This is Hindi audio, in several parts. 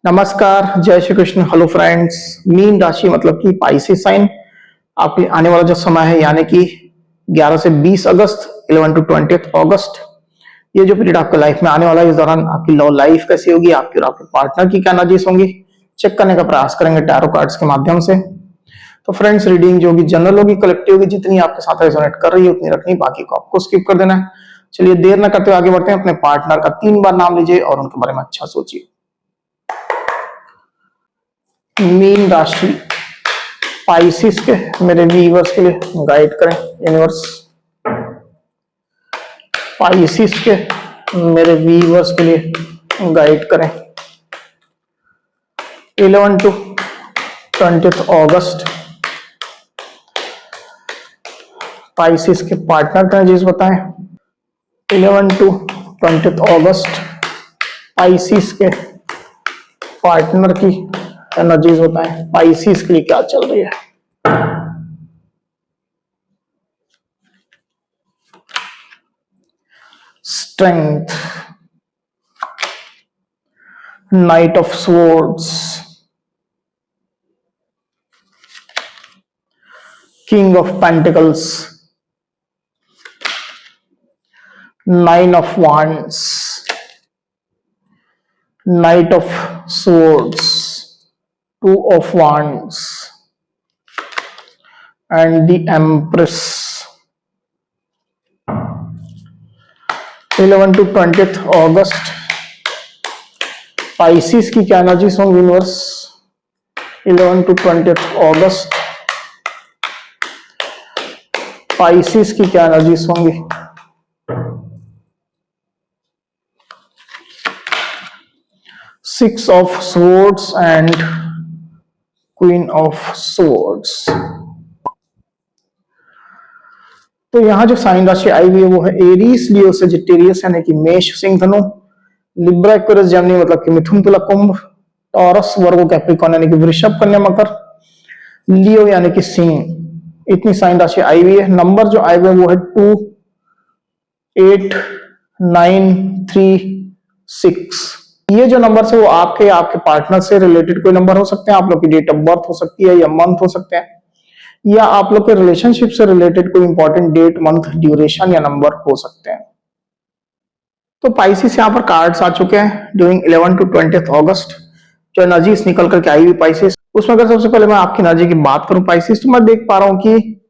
नमस्कार, जय Shri Krishna. Hello friends. Mean राशि मतलब कि पाइसेस साइन आपके आने वाला जो समय है यानी कि 11 से 20 अगस्त 11 टू 20 अगस्त, ये जो पीरियड आपके लाइफ में आने वाला है, इस दौरान आपकी लव लाइफ कैसी होगी, आपकी और आपके पार्टनर की क्या एनर्जीज होंगी, चेक करने का प्रयास करेंगे टैरो कार्ड्स के माध्यम से। तो फ्रेंड्स, रीडिंग जो होगी जनरल होगी, कलेक्टिव होगी, जितनी आपके साथ रेजोनेट कर रही है उतनी रखनी, बाकी को आपको स्किप कर देना है। चलिए देर न करते हुए आगे बढ़ते हैं। अपने पार्टनर का 3 बार नाम लीजिए और उनके बारे में अच्छा सोचिए। मीन राशि पाइसिस के मेरे व्यूअर्स के लिए गाइड करें यूनिवर्स। पाइसिस के मेरे व्यूअर्स के लिए गाइड करें 11 टू 20 अगस्त। पाइसिस के पार्टनर का एनर्जीज बताएं। 11 टू 20 अगस्त पाइसिस के पार्टनर की एनर्जीज बताएं। पाइसिस के लिए क्या चल रही है। Strength, knight of swords, king of pentacles, nine of wands, knight of swords, two of wands and the empress। 11 to 20 अगस्त पाइसिस की क्या एनर्जीज होंगी यूनिवर्स। 11 टू 20 अगस्त पाइसिस की क्या एनर्जीज होंगी। Six of swords and queen of swords. तो यहां जो साइन राशि आई हुई है वो है एरीज, लियो, सेजिटेरियस यानी कि मेष, सिंह, धनु, लिब्रा, एक्वेरियस, जेमिनी मतलब कि मिथुन, तुला, कुंभ, टॉरस, वर्गो, कैप्रिकॉर्न यानी कि वृषभ, कन्या, मकर, लियो यानी कि सिंह। इतनी साइन राशि आई हुई है। नंबर जो आए हुए वो है 2, 8, 9, 3, 6। ये जो नंबर है वो आपके पार्टनर से रिलेटेड कोई नंबर हो सकते हैं, आप लोग की डेट ऑफ बर्थ हो सकती है या मंथ हो सकते हैं, या आप लोग के रिलेशनशिप से रिलेटेड कोई इंपॉर्टेंट डेट, मंथ, ड्यूरेशन या नंबर हो सकते हैं। तो पाइसिस यहाँ पर कार्ड्स आ चुके हैं ड्यूरिंग 11 टू 20 अगस्त। जो एनर्जीज निकल करके आई हुई पाइसिस, उसमें अगर सबसे पहले मैं आपकी एनर्जी की बात करूं पाइसिस, तो मैं देख पा रहा हूं कि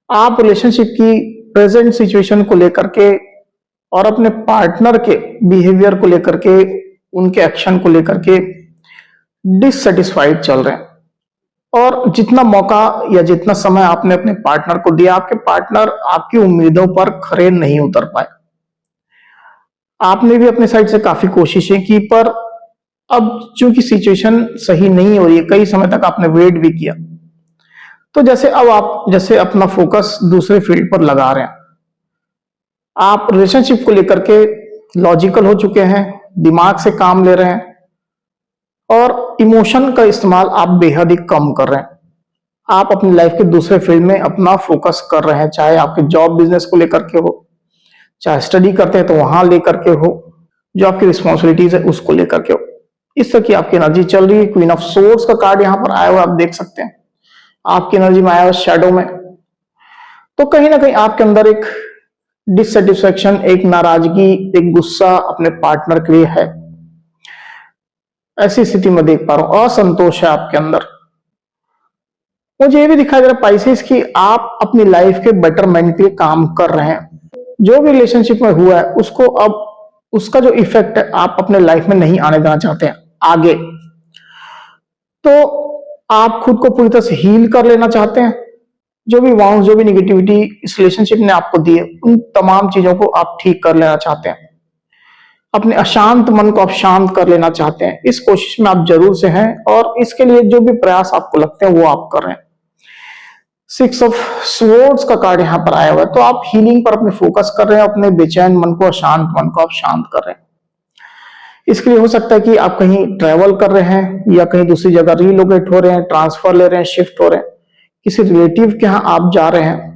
आप रिलेशनशिप की प्रेजेंट सिचुएशन को लेकर के और अपने पार्टनर के बिहेवियर को लेकर के, उनके एक्शन को लेकर के डिससेटिस्फाइड चल रहे हैं। और जितना मौका या जितना समय आपने अपने पार्टनर को दिया, आपके पार्टनर आपकी उम्मीदों पर खरे नहीं उतर पाए। आपने भी अपने साइड से काफी कोशिशें की, पर अब चूंकि सिचुएशन सही नहीं हो रही है, कई समय तक आपने वेट भी किया, तो अब आप जैसे अपना फोकस दूसरे फील्ड पर लगा रहे हैं। आप रिलेशनशिप को लेकर के लॉजिकल हो चुके हैं, दिमाग से काम ले रहे हैं और इमोशन का इस्तेमाल आप बेहद ही कम कर रहे हैं। आप अपनी लाइफ के दूसरे फील्ड में अपना फोकस कर रहे हैं, चाहे आपके जॉब बिजनेस को लेकर के हो, चाहे स्टडी करते हैं तो वहां लेकर के हो, जो आपकी रिस्पॉन्सिबिलिटीज है उसको लेकर के हो। इस तरह की आपकी एनर्जी चल रही है। क्वीन ऑफ सोर्ड्स का कार्ड यहाँ पर आया हुआ आप देख सकते हैं, आपकी एनर्जी में आया हुआ शैडो में। तो कहीं ना कहीं आपके अंदर एक डिससेटिस्फेक्शन, एक नाराजगी, एक गुस्सा अपने पार्टनर के लिए है। ऐसी स्थिति में देख पा रहा हूं, असंतोष है आपके अंदर। मुझे ये भी दिखाई दे रहा है पाइसेस की आप अपनी लाइफ के बेटरमेंट के लिए काम कर रहे हैं। जो भी रिलेशनशिप में हुआ है उसको अब उसका जो इफेक्ट है आप अपने लाइफ में नहीं आने देना चाहते हैं आगे। तो आप खुद को पूरी तरह से हील कर लेना चाहते हैं। जो भी वाउंड, जो भी निगेटिविटी इस रिलेशनशिप ने आपको दी है, उन तमाम चीजों को आप ठीक कर लेना चाहते हैं। अपने अशांत मन को आप शांत कर लेना चाहते हैं। इस कोशिश में आप जरूर से हैं और इसके लिए जो भी प्रयास आपको लगते हैं वो आप कर रहे हैं। 6 ऑफ स्वॉर्ड्स का कार्ड यहां पर आया हुआ है, तो आप हीलिंग पर अपने फोकस कर रहे हैं, अपने बेचैन मन को, अशांत मन को आप शांत कर रहे हैं। इसके लिए हो सकता है कि आप कहीं ट्रेवल कर रहे हैं या कहीं दूसरी जगह रीलोकेट हो रहे हैं, ट्रांसफर ले रहे हैं, शिफ्ट हो रहे हैं, किसी रिलेटिव के यहाँ आप जा रहे हैं,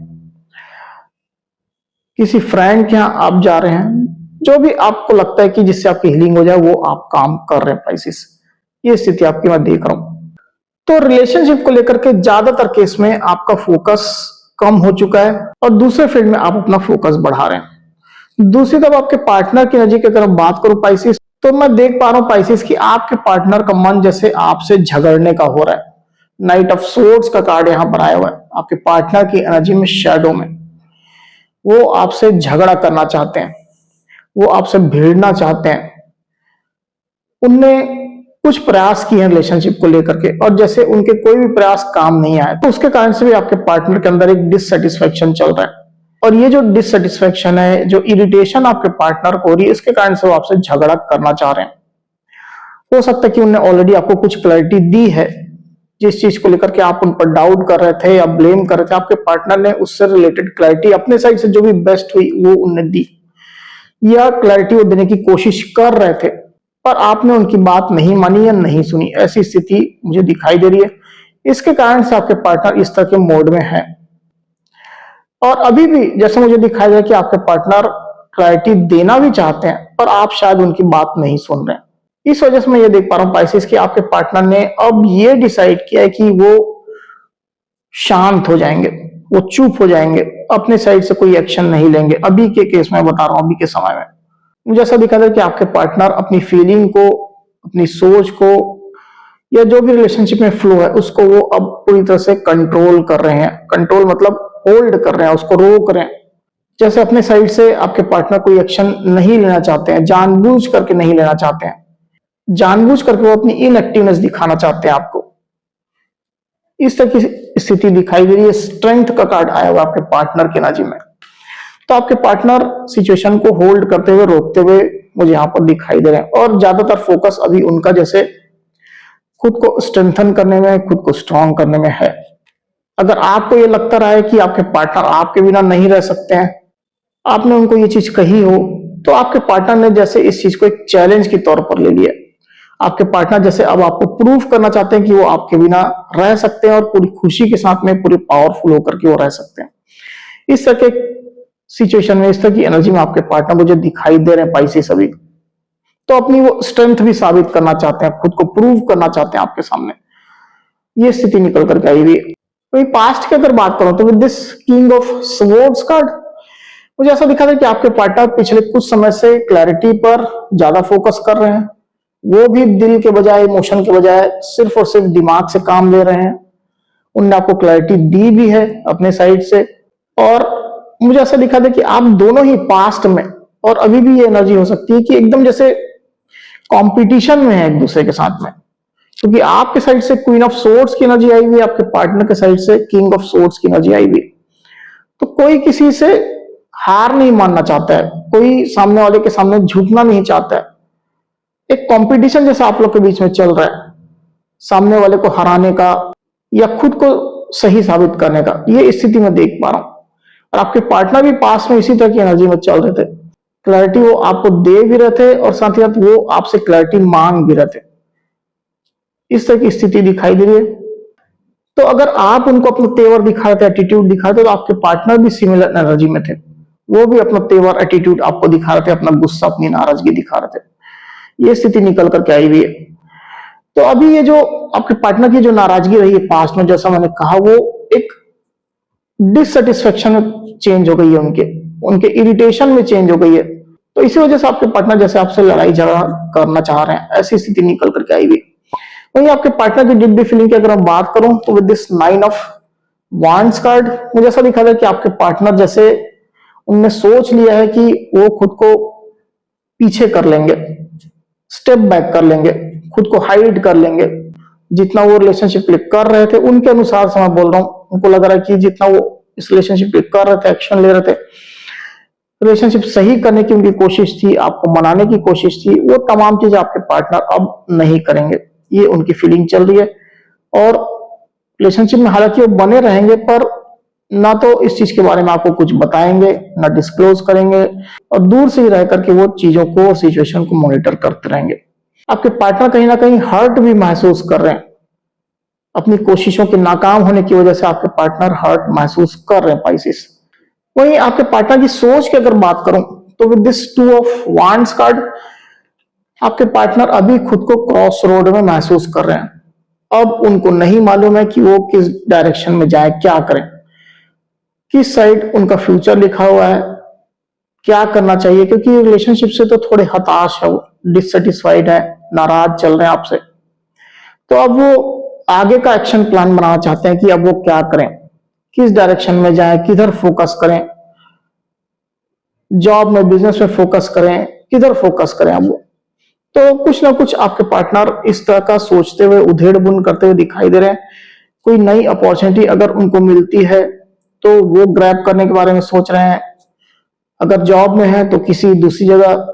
किसी फ्रेंड के यहाँ आप जा रहे हैं। जो भी आपको लगता है कि जिससे आपकी हीलिंग हो जाए वो आप काम कर रहे हैं पाइसिस। ये स्थिति आपकी मैं देख रहा हूं। तो रिलेशनशिप को लेकर के ज्यादातर केस में आपका फोकस कम हो चुका है और दूसरे फील्ड में आप अपना फोकस बढ़ा रहे हैं। दूसरी तरफ आपके पार्टनर की एनर्जी की अगर बात करूं पाइसेस, तो मैं देख पा रहा हूं पाइसेस कि आपके पार्टनर का मन जैसे आपसे झगड़ने का हो रहा है। नाइट ऑफ सोर्ड्स का कार्ड यहां पर आया हुआ है। आपके पार्टनर की एनर्जी में शैडो में वो आपसे झगड़ा करना चाहते हैं, वो आपसे भिड़ना चाहते हैं। उनने कुछ प्रयास किए हैं रिलेशनशिप को लेकर के और जैसे उनके कोई भी प्रयास काम नहीं आए, तो उसके कारण से भी आपके पार्टनर के अंदर एक डिससेटिस्फेक्शन चल रहा है। और ये जो डिससेटिस्फेक्शन है, जो इरिटेशन आपके पार्टनर को हो रही है, इसके कारण से वो आपसे झगड़ा करना चाह रहे हैं। हो सकता है कि उन्होंने ऑलरेडी आपको कुछ क्लैरिटी दी है, जिस चीज को लेकर के आप उन पर डाउट कर रहे थे या ब्लेम कर रहे थे, आपके पार्टनर ने उससे रिलेटेड क्लैरिटी अपने साइड से जो भी बेस्ट हुई वो उन्हें दी, या क्लैरिटी वो देने की कोशिश कर रहे थे पर आपने उनकी बात नहीं मानी या नहीं सुनी। ऐसी स्थिति मुझे दिखाई दे रही है। इसके कारण से आपके पार्टनर इस तरह के मोड में है। और अभी भी जैसे मुझे दिखाई दे कि आपके पार्टनर क्लैरिटी देना भी चाहते हैं पर आप शायद उनकी बात नहीं सुन रहे हैं। इस वजह से मैं ये देख पा रहा हूं पाइसेस कि आपके पार्टनर ने अब ये डिसाइड किया है कि वो शांत हो जाएंगे, वो चुप हो जाएंगे, अपने साइड से कोई एक्शन नहीं लेंगे। अभी के केस में बता रहा हूं, अभी के समय में मुझे ऐसा दिखा था कि आपके पार्टनर अपनी फीलिंग को, अपनी सोच को, या जो भी रिलेशनशिप में फ्लो है उसको वो अब पूरी तरह से कंट्रोल कर रहे हैं। कंट्रोल मतलब होल्ड कर रहे हैं, उसको रोक रहे हैं। जैसे अपने साइड से आपके पार्टनर कोई एक्शन नहीं लेना चाहते हैं, जानबूझ करके नहीं लेना चाहते हैं, जानबूझ करके वो अपनी इनएक्टिवनेस दिखाना चाहते हैं आपको। इस तरह की स्थिति दिखाई दे रही है। स्ट्रेंथ का कार्ड आया हुआ आपके पार्टनर की एनर्जी में। तो आपके पार्टनर सिचुएशन को होल्ड करते हुए, रोकते हुए मुझे यहां पर दिखाई दे रहे हैं और ज्यादातर फोकस अभी उनका जैसे खुद को स्ट्रेंथन करने में, खुद को स्ट्रांग करने में है। अगर आपको ये लगता रहा है कि आपके पार्टनर आपके बिना नहीं रह सकते हैं, आपने उनको ये चीज कही हो, तो आपके पार्टनर ने जैसे इस चीज को एक चैलेंज के तौर पर ले लिया। आपके पार्टनर जैसे अब आपको प्रूफ करना चाहते हैं कि वो आपके बिना रह सकते हैं और पूरी खुशी के साथ में, पूरी पावरफुल होकर के वो रह सकते हैं। इस तरह के सिचुएशन में, इस तरह की एनर्जी में आपके पार्टनर मुझे दिखाई दे रहे हैं पाइसेस अभी। तो अपनी वो स्ट्रेंथ भी साबित करना चाहते हैं, खुद को प्रूव करना चाहते हैं आपके सामने। ये स्थिति निकल करके आई हुई। वही पास्ट की अगर बात करूं तो with this king of swords card मुझे ऐसा दिखा था कि आपके पार्टनर पिछले कुछ समय से क्लैरिटी पर ज्यादा फोकस कर रहे हैं। वो भी दिल के बजाय, इमोशन के बजाय सिर्फ और सिर्फ दिमाग से काम ले रहे हैं। उनने आपको क्लैरिटी दी भी है अपने साइड से। और मुझे ऐसा दिखा था कि आप दोनों ही पास्ट में और अभी भी ये एनर्जी हो सकती है कि एकदम जैसे कंपटीशन में है एक दूसरे के साथ में, क्योंकि आपके साइड से क्वीन ऑफ सोर्ड्स की एनर्जी आई हुई, आपके पार्टनर के साइड से किंग ऑफ सोर्ड्स की एनर्जी आई हुई। तो कोई किसी से हार नहीं मानना चाहता है, कोई सामने वाले के सामने झुकना नहीं चाहता है। एक कंपटीशन जैसा आप लोग के बीच में चल रहा है, सामने वाले को हराने का या खुद को सही साबित करने का, ये स्थिति में देख पा रहा हूं। और आपके पार्टनर भी पास में इसी तरह की एनर्जी में चल रहे थे। क्लैरिटी वो आपको दे भी रहे थे और साथ ही साथ वो आपसे क्लैरिटी मांग भी रहे थे। इस तरह की स्थिति दिखाई दे रही है। तो अगर आप उनको अपना तेवर दिखा रहे थे, एटीट्यूड दिखा रहे थे, तो आपके पार्टनर भी सिमिलर एनर्जी में थे। वो भी अपना तेवर, एटीट्यूड आपको दिखा रहे थे, अपना गुस्सा, अपनी नाराजगी दिखा रहे थे। ये स्थिति निकल करके आई हुई है। तो अभी ये जो आपके पार्टनर की जो नाराजगी रही है पास्ट में, जैसा मैंने कहा, वो एक डिससेटिस्फेक्शन में चेंज हो गई है, उनके इरिटेशन में चेंज हो गई है। तो इसी वजह से आपके पार्टनर जैसे आपसे लड़ाई झगड़ा करना चाह रहे हैं, ऐसी स्थिति निकल करके आई हुई। वहीं आपके पार्टनर की डीप भी फीलिंग की अगर मैं बात करूं तो with this 9 of wands card मुझे ऐसा दिखा था कि आपके पार्टनर जैसे उनने सोच लिया है कि वो खुद को पीछे कर लेंगे, स्टेप बैक कर लेंगे, खुद को हाइड कर लेंगे। जितना वो रिलेशनशिप कर रहे थे उनके अनुसार से मैं बोल रहा हूं, उनको लग रहा है कि जितना वो इस रिलेशनशिप कर रहे थे, एक्शन ले रहे थे, रिलेशनशिप सही करने की उनकी कोशिश थी, आपको मनाने की कोशिश थी, वो तमाम चीजें आपके पार्टनर अब नहीं करेंगे। ये उनकी फीलिंग चल रही है। और रिलेशनशिप में हालांकि वो बने रहेंगे पर ना तो इस चीज के बारे में आपको कुछ बताएंगे, ना डिस्क्लोज करेंगे, और दूर से ही रह करके वो चीजों को, सिचुएशन को मॉनिटर करते रहेंगे। आपके पार्टनर कहीं ना कहीं हर्ट भी महसूस कर रहे हैं। अपनी कोशिशों के नाकाम होने की वजह से आपके पार्टनर हर्ट महसूस कर रहे हैं पाइसेस। वहीं आपके पार्टनर की सोच की अगर बात करूं तो with this 2 of wands card आपके पार्टनर अभी खुद को क्रॉस रोड में महसूस कर रहे हैं। अब उनको नहीं मालूम है कि वो किस डायरेक्शन में जाए, क्या करें, किस साइड उनका फ्यूचर लिखा हुआ है, क्या करना चाहिए, क्योंकि रिलेशनशिप से तो थोड़े हताश है, वो डिससेटिस्फाइड है, नाराज चल रहे हैं आपसे। तो अब वो आगे का एक्शन प्लान बनाना चाहते हैं कि अब वो क्या करें, किस डायरेक्शन में जाएं, किधर फोकस करें, जॉब में, बिजनेस में फोकस करें, किधर फोकस करें अब वो। तो कुछ ना कुछ आपके पार्टनर इस तरह का सोचते हुए, उधेड़ बुन करते हुए दिखाई दे रहे हैं। कोई नई अपॉर्चुनिटी अगर उनको मिलती है तो वो ग्रैब करने के बारे में सोच रहे हैं। अगर जॉब में है तो किसी दूसरी जगह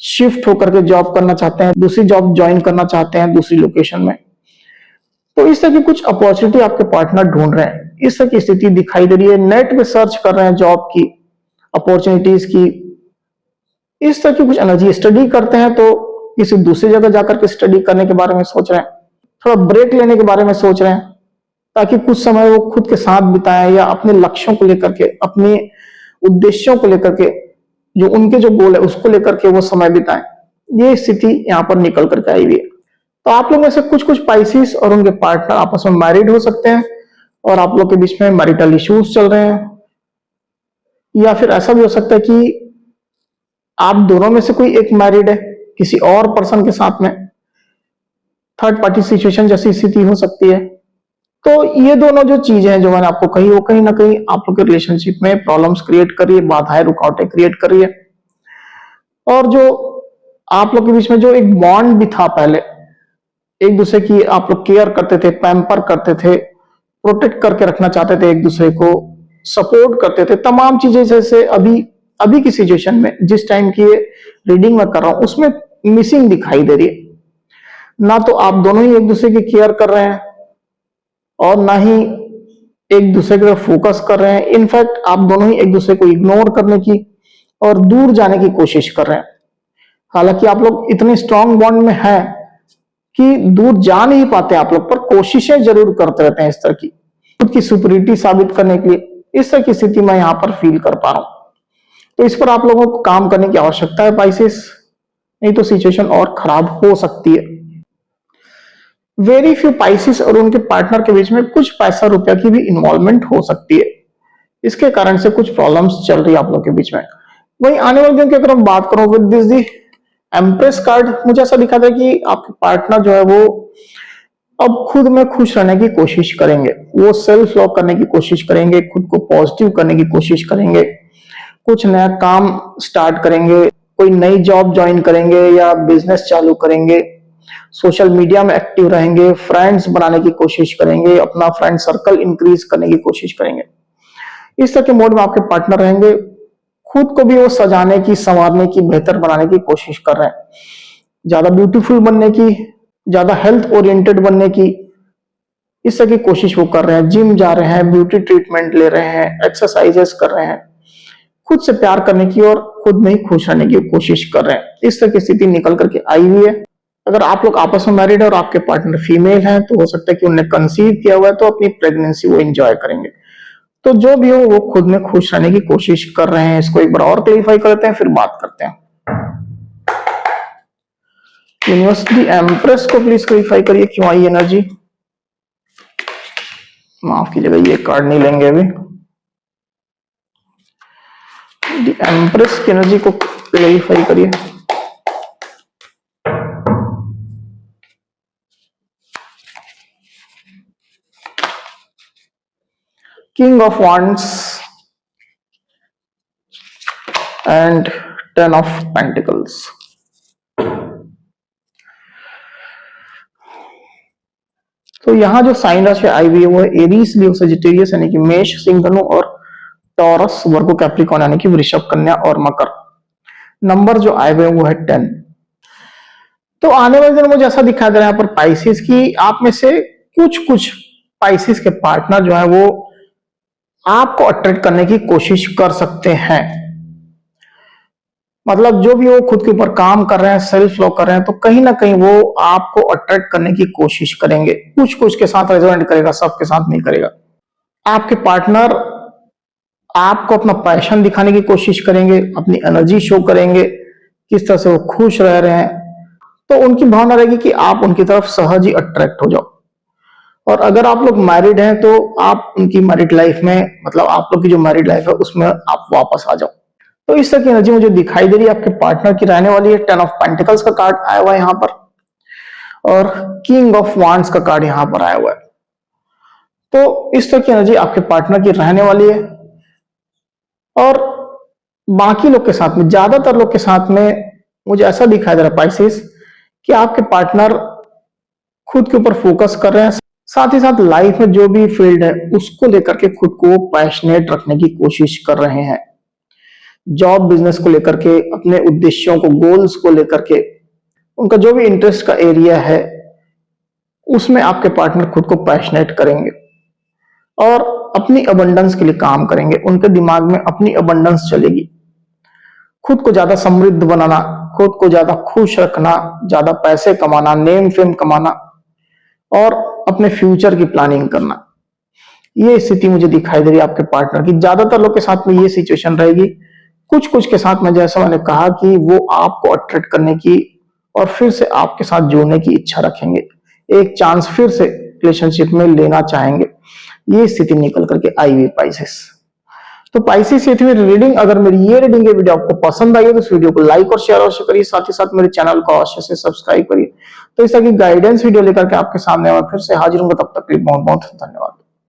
शिफ्ट होकर के जॉब करना चाहते हैं, दूसरी जॉब ज्वाइन करना चाहते हैं दूसरी लोकेशन में। तो इस तरह की कुछ अपॉर्चुनिटी आपके पार्टनर ढूंढ रहे हैं, इस तरह की स्थिति दिखाई दे रही है। नेट पे सर्च कर रहे हैं जॉब की, अपॉर्चुनिटीज की, इस तरह की कुछ एनर्जी। स्टडी करते हैं तो किसी दूसरी जगह जाकर के स्टडी करने के बारे में सोच रहे हैं, थोड़ा ब्रेक लेने के बारे में सोच रहे हैं, ताकि कुछ समय वो खुद के साथ बिताएं या अपने लक्ष्यों को लेकर के, अपने उद्देश्यों को लेकर के, जो उनके जो गोल है उसको लेकर के वो समय बिताएं। ये स्थिति यहाँ पर निकल करके आई हुई है। तो आप लोग में से कुछ कुछ पाइसिस और उनके पार्टनर आपस में मैरिड हो सकते हैं, और आप लोग के बीच में मैरिटल इश्यूज चल रहे हैं। या फिर ऐसा भी हो सकता है कि आप दोनों में से कोई एक मैरिड है किसी और पर्सन के साथ में, थर्ड पार्टी सिचुएशन जैसी स्थिति हो सकती है। तो ये दोनों जो चीजें हैं जो मैंने आपको कही, वो कहीं ना कहीं आप लोग के रिलेशनशिप में प्रॉब्लम्स क्रिएट कर रही है, बाधाएं, रुकावटें क्रिएट कर रही है। और जो आप लोग के बीच में जो एक बॉन्ड भी था पहले, एक दूसरे की आप लोग केयर करते थे, पैम्पर करते थे, प्रोटेक्ट करके रखना चाहते थे, एक दूसरे को सपोर्ट करते थे, तमाम चीजें जैसे अभी अभी की सिचुएशन में जिस टाइम की रीडिंग में कर रहा हूं उसमें मिसिंग दिखाई दे रही है। ना तो आप दोनों ही एक दूसरे की केयर कर रहे हैं और ना ही एक दूसरे की तरफ फोकस कर रहे हैं। इनफैक्ट आप दोनों ही एक दूसरे को इग्नोर करने की और दूर जाने की कोशिश कर रहे हैं। हालांकि आप लोग इतने स्ट्रांग बॉन्ड में हैं कि दूर जा नहीं पाते आप लोग, पर कोशिशें जरूर करते रहते हैं इस तरह की, खुद की सुपरिटी साबित करने के लिए। इस तरह की स्थिति मैं यहां पर फील कर पा रहा हूं। तो इस पर आप लोगों को काम करने की आवश्यकता है पाइसेस, नहीं तो सिचुएशन और खराब हो सकती है। वेरी फ्यू पाइसेस और उनके पार्टनर के बीच में कुछ पैसा रुपया की भी इन्वॉल्वमेंट हो सकती है। इसके कारण से कुछ प्रॉब्लम्स चल रही है आप लोग के बीच में। वही आने वाले दिन की अगर हम बात करूं, with this the empress card, मुझे ऐसा दिखा था कि आपके पार्टनर जो है वो अब खुद में खुश रहने की कोशिश करेंगे, वो सेल्फ लव करने की कोशिश करेंगे, खुद को पॉजिटिव करने की कोशिश करेंगे, कुछ नया काम स्टार्ट करेंगे, कोई नई जॉब ज्वाइन करेंगे या बिजनेस चालू करेंगे, सोशल मीडिया में एक्टिव रहेंगे, फ्रेंड्स बनाने की कोशिश करेंगे, अपना फ्रेंड सर्कल इंक्रीज करने की कोशिश करेंगे। इस तरह के मोड में आपके पार्टनर रहेंगे। खुद को भी वो सजाने की, संवारने की, बेहतर बनाने की कोशिश कर रहे हैं, ज्यादा ब्यूटीफुल बनने की, ज्यादा हेल्थ ओरिएंटेड बनने की, इस तरह की कोशिश वो कर रहे हैं। जिम जा रहे हैं, ब्यूटी ट्रीटमेंट ले रहे हैं, एक्सरसाइजेस कर रहे हैं, खुद से प्यार करने की और खुद में ही खुश रहने की कोशिश कर रहे हैं। इस तरह की स्थिति निकल करके आई हुई है। अगर आप लोग आपस में मैरिड है और आपके पार्टनर फीमेल हैं तो हो सकता है कि उन्हें कंसीव किया हुआ है, तो अपनी प्रेगनेंसी वो एंजॉय करेंगे। तो जो भी हो वो खुद में खुश रहने की कोशिश कर रहे हैं। इसको एक बार और क्लेरिफाई करते हैं, फिर बात करते हैं। यूनिवर्सिटी एम्प्रेस को प्लीज क्लेरिफाई करिए, क्यों आई एनर्जी। माफ कीजिएगा, ये कार्ड नहीं लेंगे अभी। एम्प्रेस की एनर्जी को क्लेरिफाई करिए। King of wands and 10 of pentacles. तो यहां जो साइन राशि आई हुई है वो है एरीज, लियो, सजिटेरियस यानी कि मेष, सिंह, धनु, और टॉरस, वर्गो, कैप्रिकॉर्न यानी कि वृषभ, कन्या और मकर। नंबर जो आए हुए हैं वो है 10। तो आने वाले दिन मुझे ऐसा दिखाई दे रहा है यहाँ पर पाइसिस की आप में से कुछ कुछ पाइसिस के पार्टनर जो है वो आपको अट्रैक्ट करने की कोशिश कर सकते हैं। मतलब जो भी वो खुद के ऊपर काम कर रहे हैं, सेल्फ लव कर रहे हैं, तो कहीं ना कहीं वो आपको अट्रैक्ट करने की कोशिश करेंगे। कुछ कुछ के साथ रेजोनेट करेगा, सबके साथ नहीं करेगा। आपके पार्टनर आपको अपना पैशन दिखाने की कोशिश करेंगे, अपनी एनर्जी शो करेंगे, किस तरह से वो खुश रह रहे हैं, तो उनकी भावना रहेगी कि आप उनकी तरफ सहज ही अट्रैक्ट हो जाओ। और अगर आप लोग मैरिड हैं तो आप उनकी मैरिड लाइफ में, मतलब आप लोग की जो मैरिड लाइफ है उसमें आप वापस आ जाओ। तो इस तरह की एनर्जी मुझे दिखाई दे रही है आपके पार्टनर की रहने वाली है। 10 ऑफ पेंटिकल्स का कार्ड आया हुआ है यहाँ पर, और किंग ऑफ वांड्स का कार्ड यहाँ पर आया हुआ है। तो इस तरह की एनर्जी आपके पार्टनर की रहने वाली है। और बाकी लोग के साथ में, ज्यादातर लोग के साथ में मुझे ऐसा दिखाई दे रहा है पाइसेस, कि आपके पार्टनर खुद के ऊपर फोकस कर रहे हैं, साथ ही साथ लाइफ में जो भी फील्ड है उसको लेकर के खुद को पैशनेट रखने की कोशिश कर रहे हैं। जॉब बिजनेस को लेकर के, अपने उद्देश्यों को, गोल्स को लेकर के, उनका जो भी इंटरेस्ट का एरिया है उसमें आपके पार्टनर खुद को पैशनेट करेंगे और अपनी अबंडेंस के लिए काम करेंगे। उनके दिमाग में अपनी अबंडेंस चलेगी, खुद को ज्यादा समृद्ध बनाना, खुद को ज्यादा खुश रखना, ज्यादा पैसे कमाना, नेम फेम कमाना और अपने फ्यूचर की प्लानिंग करना। ये स्थिति मुझे दिखाई दे रही है आपके पार्टनर की। ज्यादातर लोग के साथ में ये सिचुएशन रहेगी। कुछ कुछ के साथ में, जैसा मैंने कहा, कि वो आपको अट्रैक्ट करने की और फिर से आपके साथ जुड़ने की इच्छा रखेंगे, एक चांस फिर से रिलेशनशिप में लेना चाहेंगे। ये स्थिति निकल करके आई हुई पाइसेस। तो पाइसेस ये थी मेरी रीडिंग। अगर मेरी ये रीडिंग के वीडियो आपको पसंद आई है तो इस वीडियो को लाइक और शेयर अवश्य करिए, साथ ही साथ मेरे चैनल को अवश्य से सब्सक्राइब करिए। तो इस तरह की गाइडेंस वीडियो लेकर के आपके सामने मैं फिर से हाजिर हूँ। तब तक के लिए बहुत बहुत धन्यवाद।